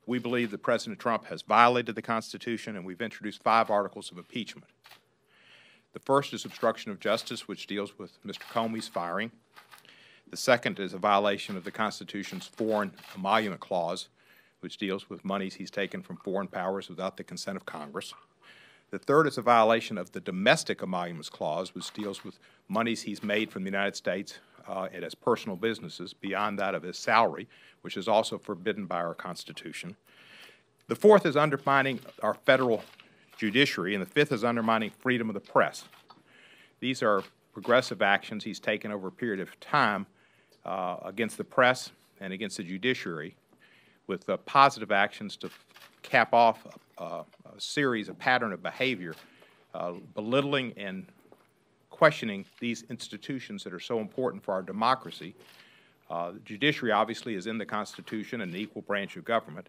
We believe that President Trump has violated the Constitution, and we've introduced 5 articles of impeachment. The first is obstruction of justice, which deals with Mr. Comey's firing. The second is a violation of the Constitution's Foreign Emolument Clause, which deals with monies he's taken from foreign powers without the consent of Congress. The third is a violation of the Domestic Emoluments Clause, which deals with monies he's made from the United States and as personal businesses beyond that of his salary, which is also forbidden by our Constitution. The fourth is undermining our federal judiciary, and the fifth is undermining freedom of the press. These are progressive actions he's taken over a period of time against the press and against the judiciary, with positive actions to cap off a pattern of behavior, belittling and questioning these institutions that are so important for our democracy. The judiciary obviously is in the Constitution and an equal branch of government.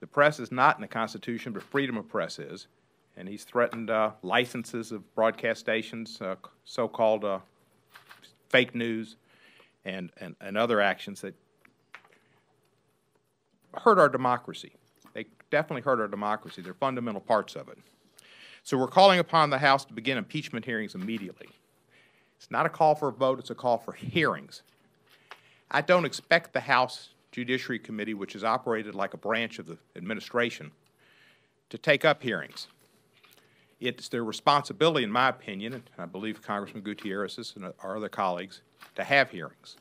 The press is not in the Constitution, but freedom of press is. And he's threatened licenses of broadcast stations, so-called fake news, and other actions that hurt our democracy. They definitely hurt our democracy. They're fundamental parts of it. So we're calling upon the House to begin impeachment hearings immediately. It's not a call for a vote, it's a call for hearings. I don't expect the House Judiciary Committee, which is operated like a branch of the administration, to take up hearings. It's their responsibility, in my opinion, and I believe Congressman Gutierrez's and our other colleagues, to have hearings.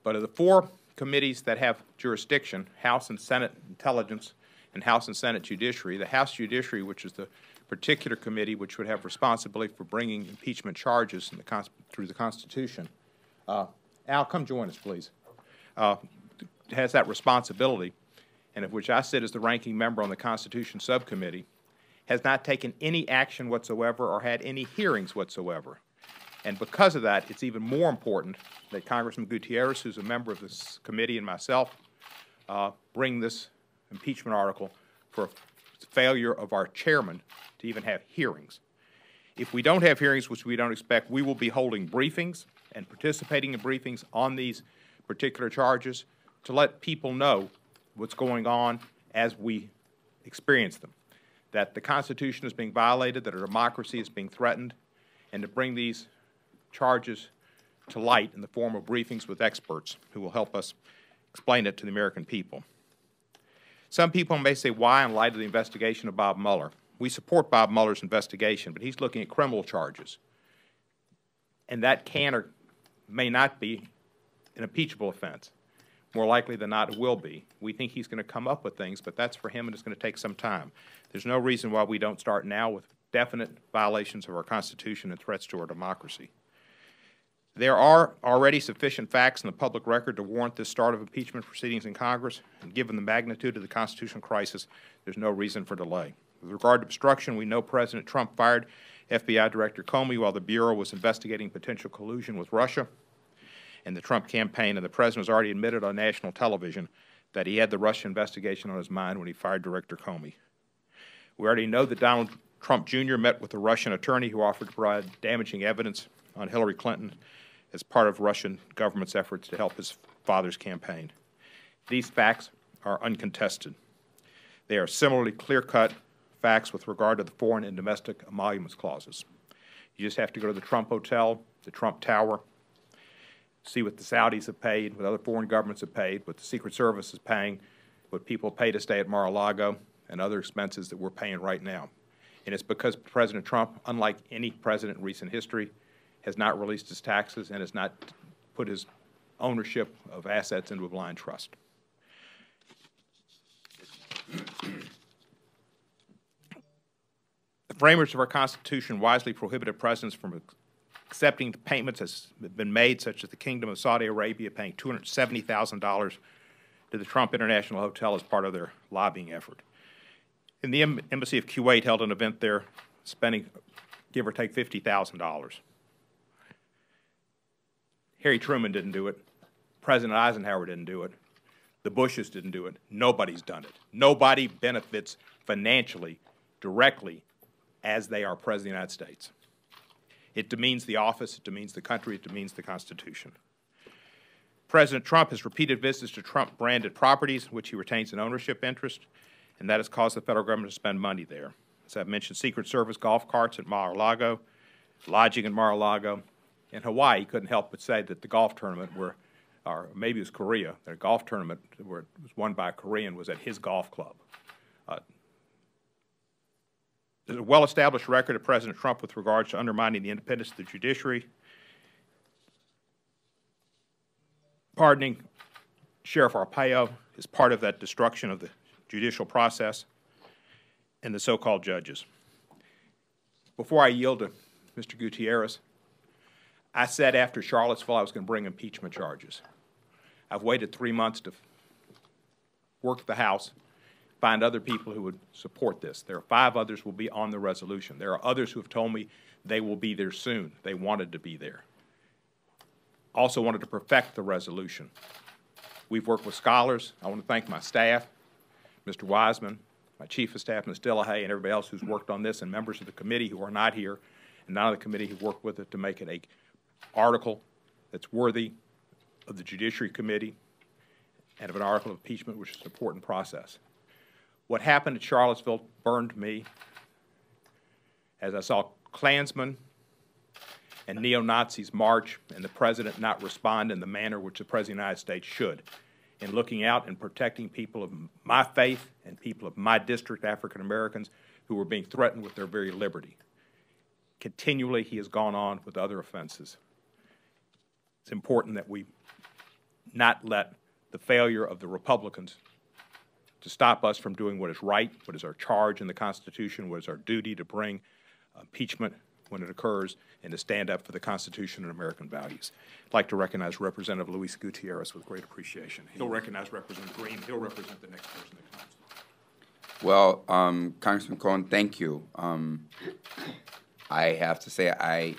But of the 4 committees that have jurisdiction, House and Senate Intelligence and House and Senate Judiciary, the House Judiciary, which is the particular committee which would have responsibility for bringing impeachment charges through the Constitution. Al, come join us, please. Has that responsibility, and of which I sit as the ranking member on the Constitution Subcommittee, has not taken any action whatsoever or had any hearings whatsoever. And because of that, it's even more important that Congressman Gutierrez, who's a member of this committee, and myself bring this impeachment article for failure of our chairman to even have hearings. If we don't have hearings, which we don't expect, we will be holding briefings and participating in briefings on these particular charges to let people know what's going on as we experience them, that the Constitution is being violated, that our democracy is being threatened, and to bring these charges to light in the form of briefings with experts who will help us explain it to the American people. Some people may say, why in light of the investigation of Bob Mueller? We support Bob Mueller's investigation, but he's looking at criminal charges. And that can or may not be an impeachable offense. More likely than not, it will be. We think he's going to come up with things, but that's for him, and it's going to take some time. There's no reason why we don't start now with definite violations of our Constitution and threats to our democracy. There are already sufficient facts in the public record to warrant this start of impeachment proceedings in Congress, and given the magnitude of the constitutional crisis, there's no reason for delay. With regard to obstruction, we know President Trump fired FBI Director Comey while the Bureau was investigating potential collusion with Russia and the Trump campaign, and the President has already admitted on national television that he had the Russia investigation on his mind when he fired Director Comey. We already know that Donald Trump Jr. met with a Russian attorney who offered to provide damaging evidence on Hillary Clinton as part of Russian government's efforts to help his father's campaign. These facts are uncontested. They are similarly clear-cut facts with regard to the foreign and domestic emoluments clauses. You just have to go to the Trump Hotel, the Trump Tower, see what the Saudis have paid, what other foreign governments have paid, what the Secret Service is paying, what people pay to stay at Mar-a-Lago, and other expenses that we're paying right now. And it's because President Trump, unlike any president in recent history, has not released his taxes and has not put his ownership of assets into a blind trust. The framers of our Constitution wisely prohibited presidents from accepting the payments that's been made, such as the Kingdom of Saudi Arabia paying $270,000 to the Trump International Hotel as part of their lobbying effort. And the Embassy of Kuwait held an event there spending, give or take, $50,000. Harry Truman didn't do it. President Eisenhower didn't do it. The Bushes didn't do it. Nobody's done it. Nobody benefits financially, directly, as they are President of the United States. It demeans the office, it demeans the country, it demeans the Constitution. President Trump has repeated visits to Trump-branded properties, which he retains an ownership interest, and that has caused the federal government to spend money there. As I've mentioned, Secret Service golf carts at Mar-a-Lago, lodging in Mar-a-Lago. In Hawaii, he couldn't help but say that the golf tournament or maybe it was Korea, the golf tournament where it was won by a Korean was at his golf club. There's a well-established record of President Trump with regards to undermining the independence of the judiciary, pardoning Sheriff Arpaio is part of that destruction of the judicial process, and the so-called judges. Before I yield to Mr. Gutierrez, I said after Charlottesville I was going to bring impeachment charges. I've waited 3 months to work the House, find other people who would support this. There are 5 others who will be on the resolution. There are others who have told me they will be there soon. They wanted to be there. Also wanted to perfect the resolution. We've worked with scholars. I want to thank my staff, Mr. Wiseman, my chief of staff, Ms. Dillahay, and everybody else who's worked on this, and members of the committee who are not here, and none of the committee who worked with it to make it an article that's worthy of the Judiciary Committee and of an article of impeachment, which is an important process. What happened at Charlottesville burned me as I saw Klansmen and neo-Nazis march and the President not respond in the manner which the President of the United States should in looking out and protecting people of my faith and people of my district, African Americans, who were being threatened with their very liberty. Continually, he has gone on with other offenses. It's important that we not let the failure of the Republicans to stop us from doing what is right, what is our charge in the Constitution, what is our duty to bring impeachment when it occurs, and to stand up for the Constitution and American values. I'd like to recognize Representative Luis Gutierrez with great appreciation. He'll recognize Representative Green. He'll represent the next person that comes. Well, Congressman Cohen, thank you. I have to say I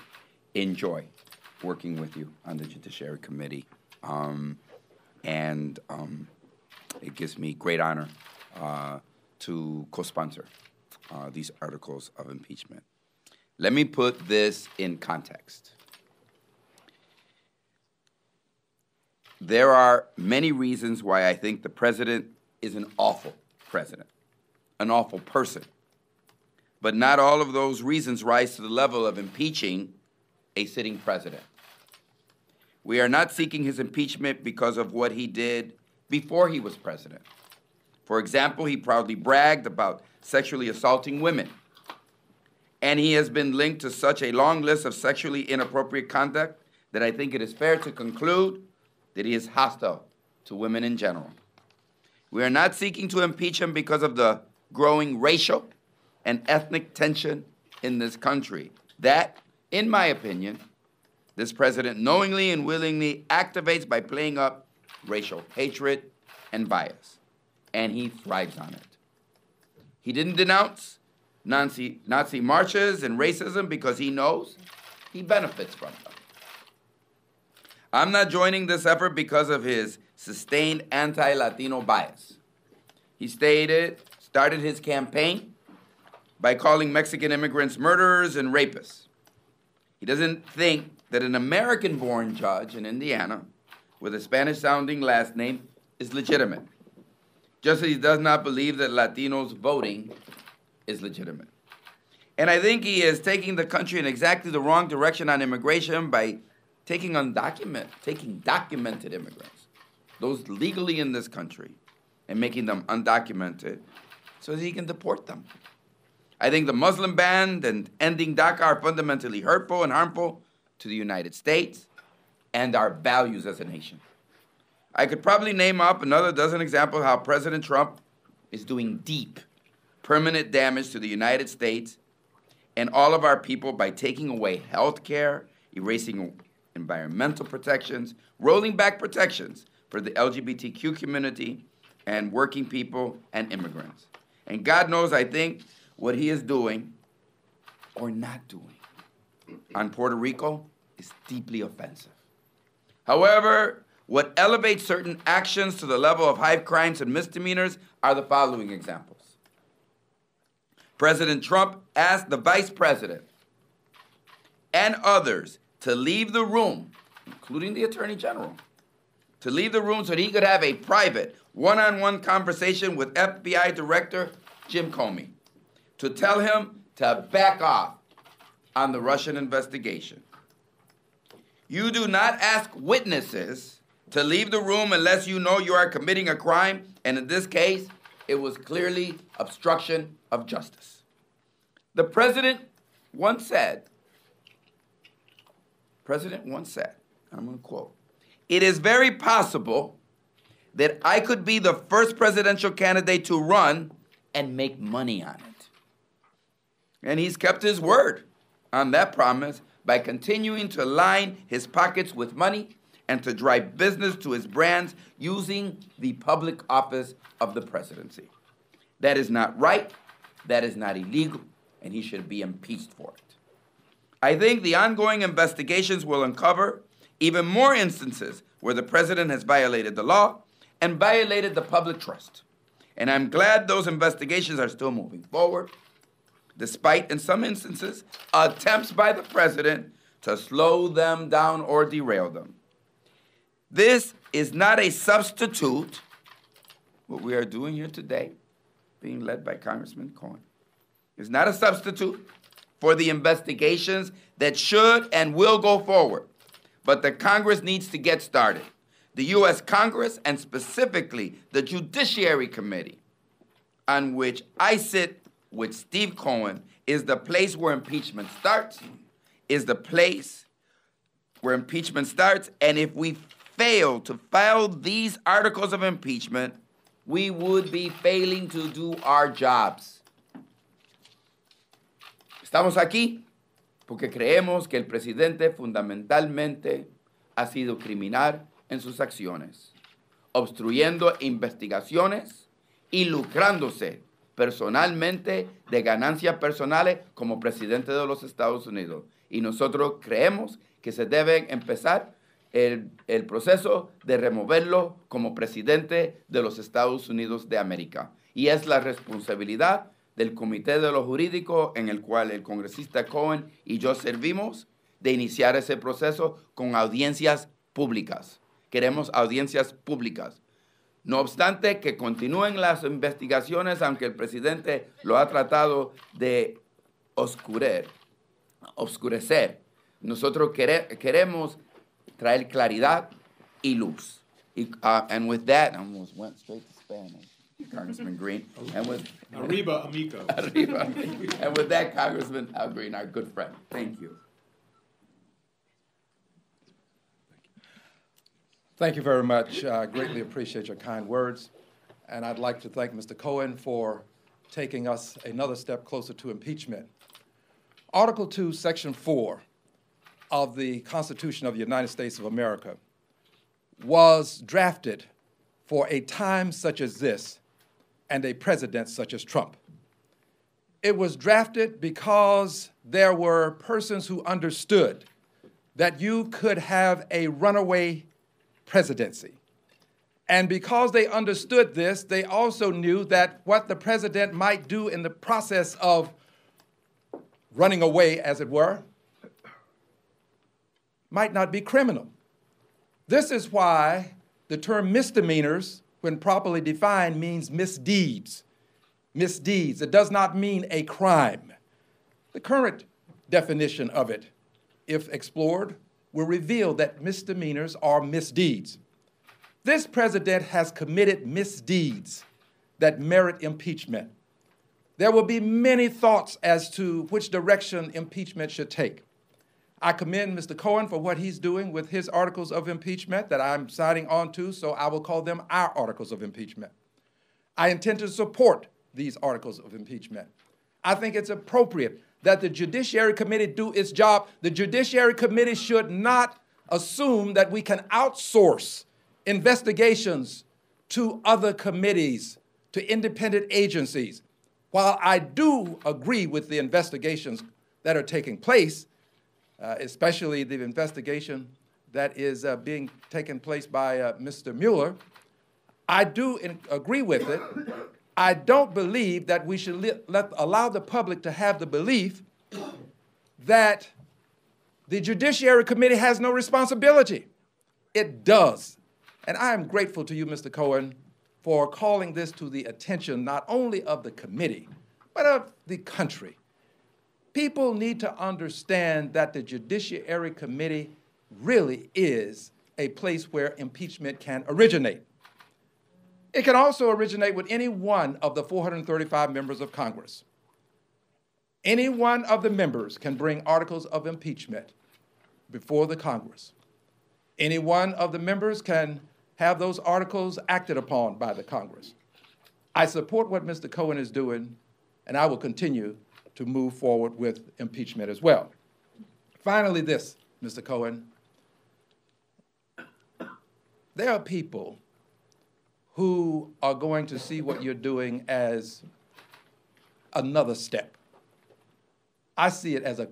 enjoy working with you on the Judiciary Committee, and it gives me great honor to co-sponsor these articles of impeachment. Let me put this in context. There are many reasons why I think the president is an awful president, an awful person. But not all of those reasons rise to the level of impeaching a sitting president. We are not seeking his impeachment because of what he did before he was president. For example, he proudly bragged about sexually assaulting women. And he has been linked to such a long list of sexually inappropriate conduct that I think it is fair to conclude that he is hostile to women in general. We are not seeking to impeach him because of the growing racial and ethnic tension in this country that, in my opinion, this president knowingly and willingly activates by playing up racial hatred and bias, and he thrives on it. He didn't denounce Nazi marches and racism because he knows he benefits from them. I'm not joining this effort because of his sustained anti-Latino bias. He started his campaign by calling Mexican immigrants murderers and rapists. He doesn't think that an American-born judge in Indiana with a Spanish-sounding last name is legitimate, just as he does not believe that Latinos voting is legitimate. And I think he is taking the country in exactly the wrong direction on immigration by taking documented immigrants, those legally in this country, and making them undocumented so that he can deport them. I think the Muslim ban and ending DACA are fundamentally hurtful and harmful to the United States and our values as a nation. I could probably name up another dozen examples how President Trump is doing deep, permanent damage to the United States and all of our people by taking away health care, erasing environmental protections, rolling back protections for the LGBTQ community and working people and immigrants. And God knows, I think, what he is doing or not doing on Puerto Rico is deeply offensive. However, what elevates certain actions to the level of high crimes and misdemeanors are the following examples. President Trump asked the Vice President and others to leave the room, including the Attorney General, to leave the room so that he could have a private, one-on-one conversation with FBI Director Jim Comey to tell him to back off on the Russian investigation. You do not ask witnesses to leave the room unless you know you are committing a crime, and in this case, it was clearly obstruction of justice. The president once said, I'm going to quote, "It is very possible that I could be the first presidential candidate to run and make money on it." And he's kept his word on that promise by continuing to line his pockets with money and to drive business to his brands using the public office of the presidency. That is not right, that is not illegal, and he should be impeached for it. I think the ongoing investigations will uncover even more instances where the president has violated the law and violated the public trust. And I'm glad those investigations are still moving forward, despite, in some instances, attempts by the president to slow them down or derail them. This is not a substitute, what we are doing here today, being led by Congressman Cohen, is not a substitute for the investigations that should and will go forward. But the Congress needs to get started. The U.S. Congress, and specifically the Judiciary Committee, on which I sit with Steve Cohen, is the place where impeachment starts, and if we fail to file these articles of impeachment, we would be failing to do our jobs. Estamos aquí porque creemos que el presidente fundamentalmente ha sido criminal en sus acciones, obstruyendo investigaciones y lucrándose personalmente de ganancias personales como presidente de los Estados Unidos. Y nosotros creemos que se debe empezar el proceso de removerlo como presidente de los Estados Unidos de América. Y es la responsabilidad del Comité de lo Jurídico, en el cual el congresista Cohen y yo servimos, de iniciar ese proceso con audiencias públicas. Queremos audiencias públicas. No obstante, que continúen las investigaciones, aunque el presidente lo ha tratado de oscurecer. Nosotros queremos traer claridad y luz. And with that, I almost went straight to Spanish, Congressman Green. And with Arriba, amigo. Arriba. And with that, Congressman Al Green, our good friend. Thank you. Thank you very much. I greatly appreciate your kind words. And I'd like to thank Mr. Cohen for taking us another step closer to impeachment. Article 2, Section 4 of the Constitution of the United States of America was drafted for a time such as this and a president such as Trump. It was drafted because there were persons who understood that you could have a runaway presidency. And because they understood this, they also knew that what the president might do in the process of running away, as it were, might not be criminal. This is why the term misdemeanors, when properly defined, means misdeeds. Misdeeds. It does not mean a crime. The current definition of it, if explored, will reveal that misdemeanors are misdeeds. This president has committed misdeeds that merit impeachment. There will be many thoughts as to which direction impeachment should take. I commend Mr. Cohen for what he's doing with his articles of impeachment that I'm signing on to, so I will call them our articles of impeachment. I intend to support these articles of impeachment. I think it's appropriate that the Judiciary Committee do its job. The Judiciary Committee should not assume that we can outsource investigations to other committees, to independent agencies. While I do agree with the investigations that are taking place, especially the investigation that is being taken place by Mr. Mueller, I do agree with it. I don't believe that we should allow the public to have the belief that the Judiciary Committee has no responsibility. It does. And I am grateful to you, Mr. Cohen, for calling this to the attention not only of the committee, but of the country. People need to understand that the Judiciary Committee really is a place where impeachment can originate. It can also originate with any one of the 435 members of Congress. Any one of the members can bring articles of impeachment before the Congress. Any one of the members can have those articles acted upon by the Congress. I support what Mr. Cohen is doing, and I will continue to move forward with impeachment as well. Finally, this, Mr. Cohen, there are people who are going to see what you're doing as another step. I see it as an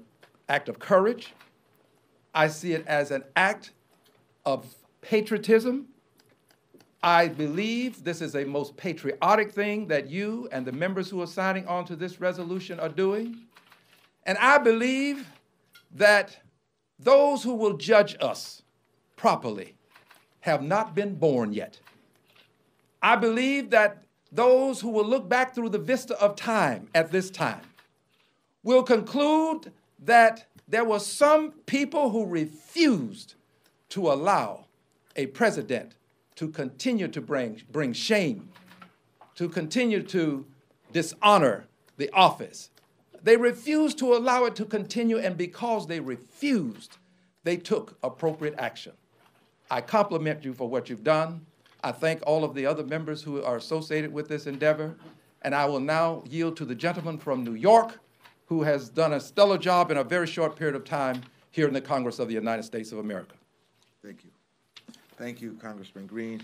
act of courage. I see it as an act of patriotism. I believe this is a most patriotic thing that you and the members who are signing on to this resolution are doing. And I believe that those who will judge us properly have not been born yet. I believe that those who will look back through the vista of time at this time will conclude that there were some people who refused to allow a president to continue to bring shame, to continue to dishonor the office. They refused to allow it to continue, and because they refused, they took appropriate action. I compliment you for what you've done. I thank all of the other members who are associated with this endeavor, and I will now yield to the gentleman from New York who has done a stellar job in a very short period of time here in the Congress of the United States of America. Thank you. Thank you, Congressman Green,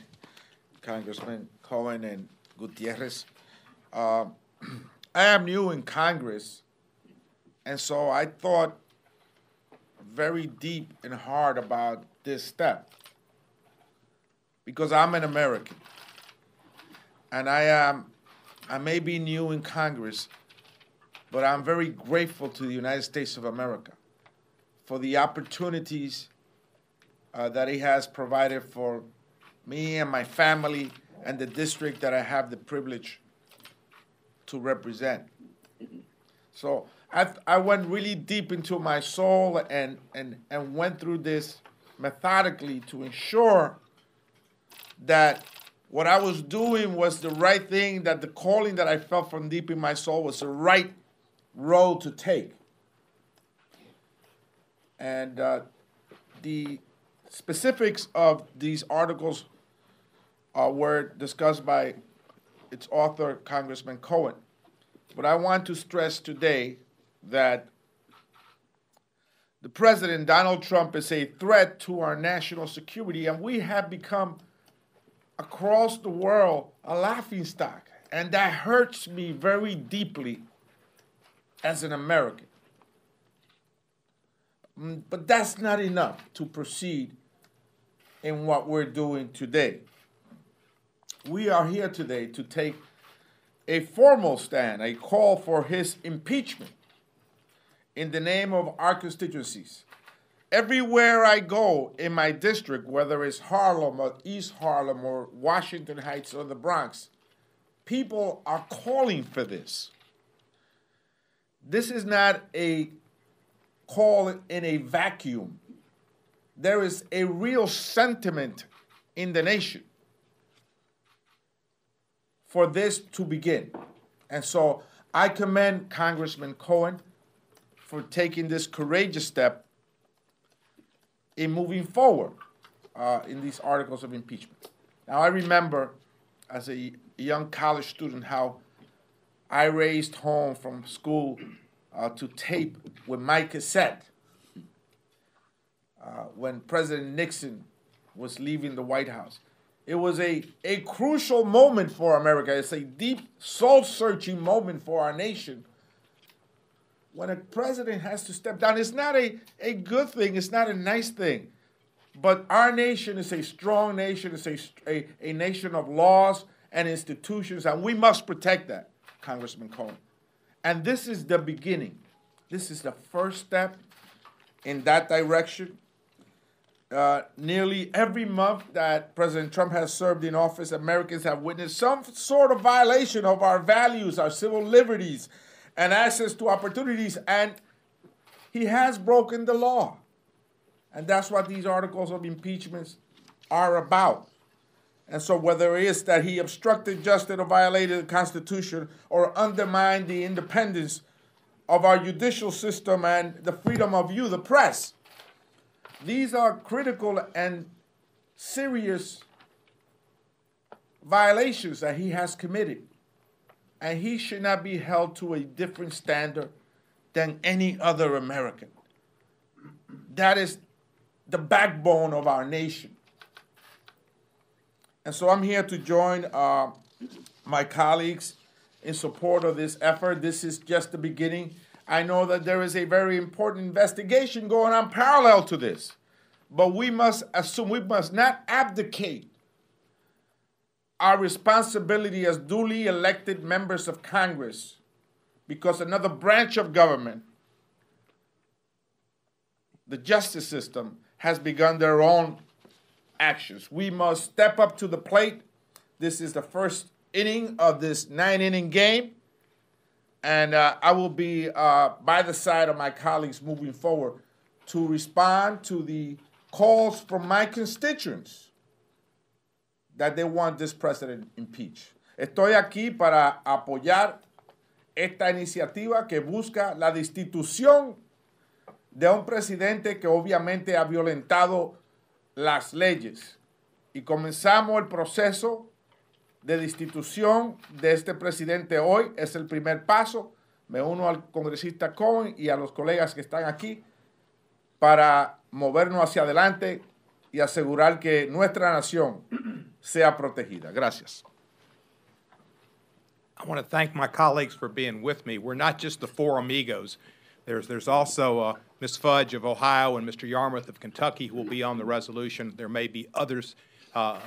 Congressman Cohen, and Gutierrez. I am new in Congress, and so I thought very deep and hard about this step, because I'm an American, and I may be new in Congress, but I'm very grateful to the United States of America for the opportunities that it has provided for me and my family and the district that I have the privilege to represent. So I went really deep into my soul and went through this methodically to ensure that what I was doing was the right thing, that the calling that I felt from deep in my soul was the right road to take. And the specifics of these articles were discussed by its author, Congressman Cohen. But I want to stress today that the President, Donald Trump, is a threat to our national security, and we have become, across the world, a laughingstock. And that hurts me very deeply as an American. But that's not enough to proceed in what we're doing today. We are here today to take a formal stand, a call for his impeachment in the name of our constituencies. Everywhere I go in my district, whether it's Harlem or East Harlem or Washington Heights or the Bronx, people are calling for this. This is not a call in a vacuum. There is a real sentiment in the nation for this to begin. And so I commend Congressman Cohen for taking this courageous step in moving forward in these articles of impeachment. Now, I remember as a young college student how I raced home from school to tape with my cassette when President Nixon was leaving the White House. It was a crucial moment for America. It's a deep, soul-searching moment for our nation. When a president has to step down, it's not a good thing, it's not a nice thing. But our nation is a strong nation, it's a nation of laws and institutions, and we must protect that, Congressman Cohen. And this is the beginning. This is the first step in that direction. nearly every month that President Trump has served in office, Americans have witnessed some sort of violation of our values, our civil liberties, and access to opportunities, and he has broken the law. And that's what these articles of impeachment are about. And so whether it is that he obstructed justice or violated the Constitution or undermined the independence of our judicial system and the freedom of view, the press, these are critical and serious violations that he has committed. And he should not be held to a different standard than any other American. That is the backbone of our nation. And so I'm here to join my colleagues in support of this effort. This is just the beginning. I know that there is a very important investigation going on parallel to this. But we must assume, we must not abdicate our responsibility as duly elected members of Congress because another branch of government, the justice system, has begun their own actions. We must step up to the plate. This is the first inning of this 9-inning game. And I will be by the side of my colleagues moving forward to respond to the calls from my constituents that they want this president impeached. Estoy aquí para apoyar esta iniciativa que busca la destitución de un presidente que obviamente ha violentado las leyes. Y comenzamos el proceso de destitución de este presidente hoy. Es el primer paso. Me uno al congresista Cohen y a los colegas que están aquí para movernos hacia adelante y asegurar que nuestra nación sea protegida. Gracias. I want to thank my colleagues for being with me. We're not just the four amigos. There's also Ms. Fudge of Ohio and Mr. Yarmouth of Kentucky who will be on the resolution. There may be others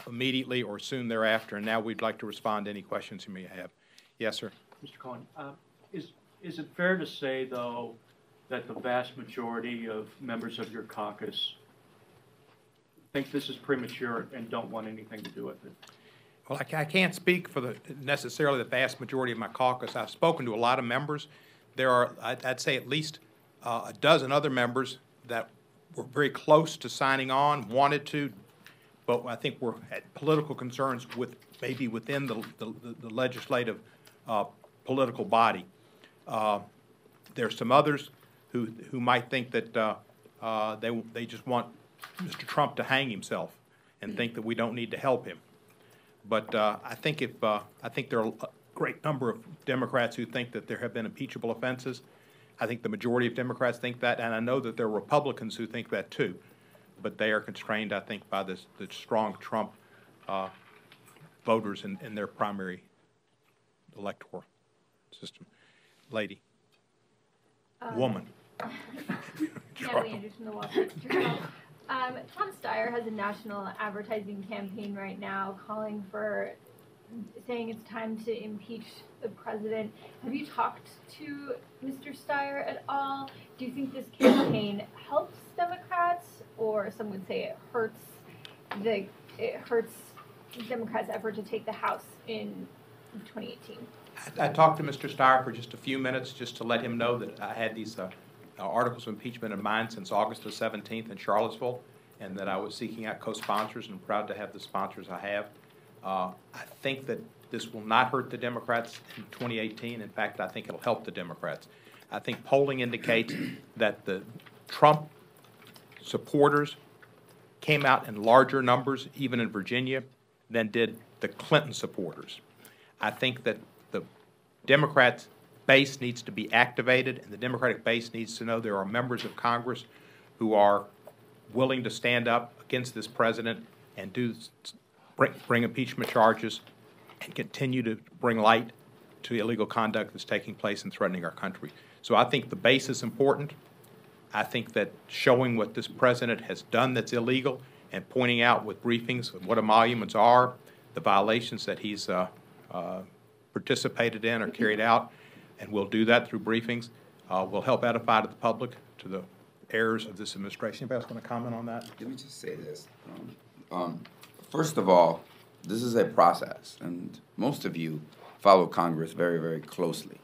immediately or soon thereafter, and now we'd like to respond to any questions you may have. Yes, sir. Mr. Cohen, is it fair to say, though, that the vast majority of members of your caucus think this is premature and don't want anything to do with it? Well, I can't speak for necessarily the vast majority of my caucus. I've spoken to a lot of members. There are, I'd say, at least a dozen other members that were very close to signing on, wanted to, but I think we're at political concerns with maybe within the legislative political body. There's some others who might think that they just want Mr. Trump to hang himself and think that we don't need to help him. But I think there are a great number of Democrats who think that there have been impeachable offenses. I think the majority of Democrats think that, and I know that there are Republicans who think that too. But they are constrained, I think, by the strong Trump voters in their primary electoral system. Lady. Woman. Natalie Anderson, the Wall Street Journal. Tom Steyer has a national advertising campaign right now calling for, saying it's time to impeach the president. Have you talked to Mr. Steyer at all? Do you think this campaign helps Democrats, or some would say it hurts Democrats' effort to take the House in 2018? I talked to Mr. Steyer for just a few minutes just to let him know that I had these articles of impeachment in mind since August the 17th in Charlottesville, and that I was seeking out co-sponsors, and I'm proud to have the sponsors I have. I think that this will not hurt the Democrats in 2018. In fact, I think it'll help the Democrats. I think polling indicates that the Trump supporters came out in larger numbers, even in Virginia, than did the Clinton supporters. I think that the Democrats' base needs to be activated, and the Democratic base needs to know there are members of Congress who are willing to stand up against this president and bring impeachment charges and continue to bring light to illegal conduct that's taking place and threatening our country. So I think the base is important. I think that showing what this president has done that's illegal and pointing out with briefings what emoluments are, the violations that he's participated in or carried out, and we'll do that through briefings, will help edify to the public, to the errors of this administration. Anybody else want to comment on that? Let me just say this. First of all, this is a process, and most of you follow Congress very, very closely.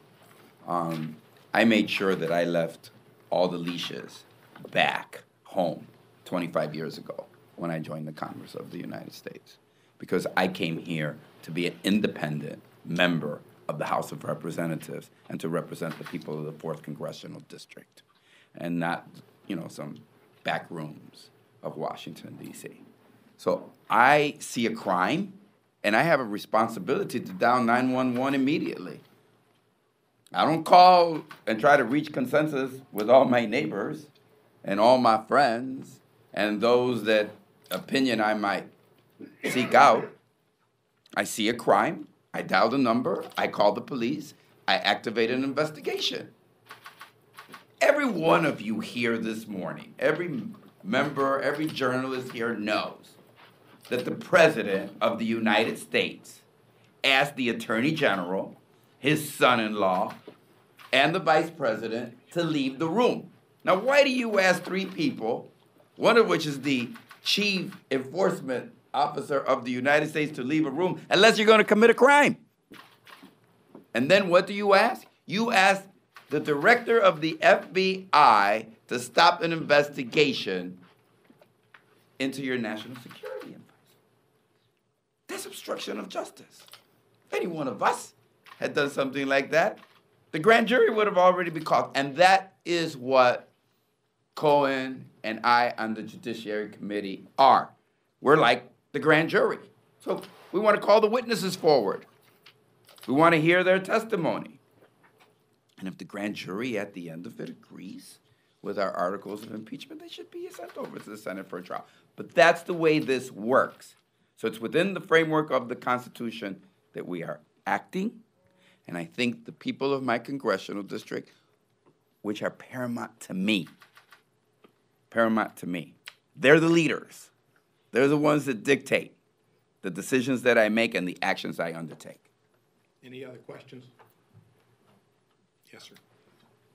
I made sure that I left all the leashes back home 25 years ago when I joined the Congress of the United States, because I came here to be an independent member of the House of Representatives and to represent the people of the 4th Congressional District, and not, some back rooms of Washington, D.C. So I see a crime, and I have a responsibility to dial 911 immediately. I don't call and try to reach consensus with all my neighbors and all my friends and those that opinion I might seek out. I see a crime, I dial the number, I call the police, I activate an investigation. Every one of you here this morning, every member, every journalist here knows that the President of the United States asked the Attorney General, his son-in-law, and the Vice President to leave the room. Now, why do you ask 3 people, one of which is the Chief Enforcement Officer of the United States, to leave a room unless you're going to commit a crime? And then what do you ask? You ask the Director of the FBI to stop an investigation into your national security advisor. That's obstruction of justice. If any one of us had done something like that, the grand jury would have already been called. And that is what Cohen and I on the Judiciary Committee are. We're like the grand jury. So we want to call the witnesses forward. We want to hear their testimony. And if the grand jury at the end of it agrees with our articles of impeachment, they should be sent over to the Senate for a trial. But that's the way this works. So it's within the framework of the Constitution that we are acting. And I think the people of my congressional district, which are paramount to me, they're the leaders. They're the ones that dictate the decisions that I make and the actions I undertake. Any other questions? Yes, sir.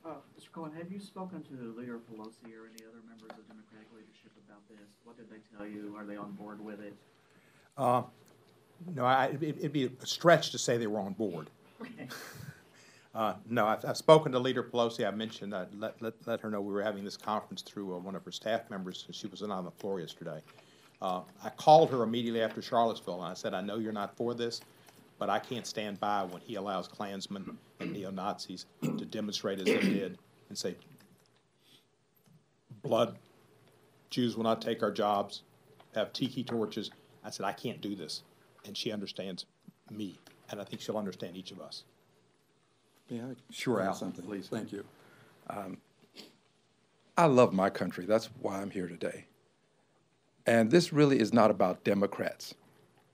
Mr. Cohen, have you spoken to Leader Pelosi or any other members of Democratic leadership about this? What did they tell you? Are they on board with it? No, it'd be a stretch to say they were on board. No, I've spoken to Leader Pelosi. I mentioned let her know we were having this conference through one of her staff members, and she was not on the floor yesterday. I called her immediately after Charlottesville, and I said, I know you're not for this, but I can't stand by when he allows Klansmen and neo-Nazis to demonstrate as they did and say, blood, Jews will not take our jobs, have tiki torches. I said, I can't do this. And she understands me, and I think she'll understand each of us. Yeah, Sure, Al, something, please. Thank you. I love my country. That's why I'm here today. And this really is not about Democrats.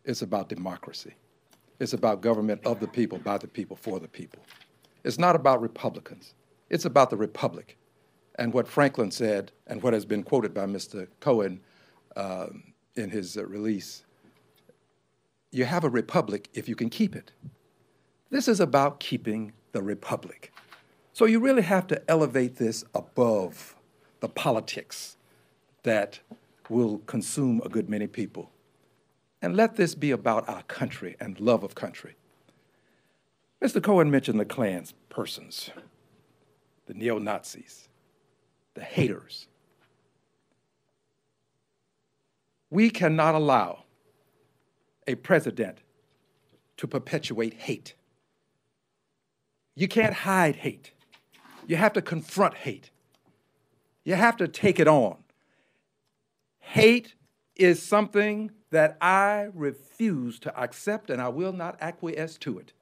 It's about democracy. It's about government of the people, by the people, for the people. It's not about Republicans. It's about the republic. And what Franklin said, and what has been quoted by Mr. Cohen in his release, you have a republic if you can keep it. This is about keeping the republic. So you really have to elevate this above the politics that will consume a good many people. And let this be about our country and love of country. Mr. Cohen mentioned the Klans persons, the neo-Nazis, the haters. We cannot allow a president to perpetuate hate. You can't hide hate. You have to confront hate. You have to take it on. Hate is something that I refuse to accept, and I will not acquiesce to it.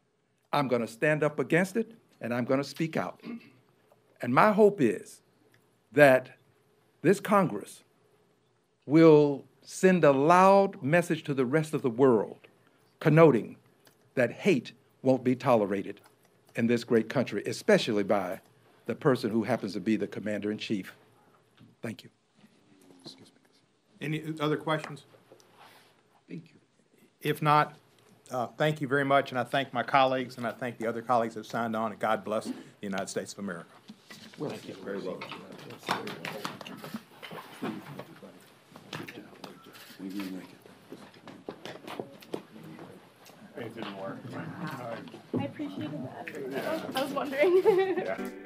I'm going to stand up against it, and I'm going to speak out. And my hope is that this Congress will send a loud message to the rest of the world, connoting that hate won't be tolerated in this great country, especially by the person who happens to be the commander-in-chief. Thank you. Any other questions? Thank you. If not, thank you very much, and I thank my colleagues, and I thank the other colleagues that have signed on, and God bless the United States of America. Very well. I appreciated that. I was wondering.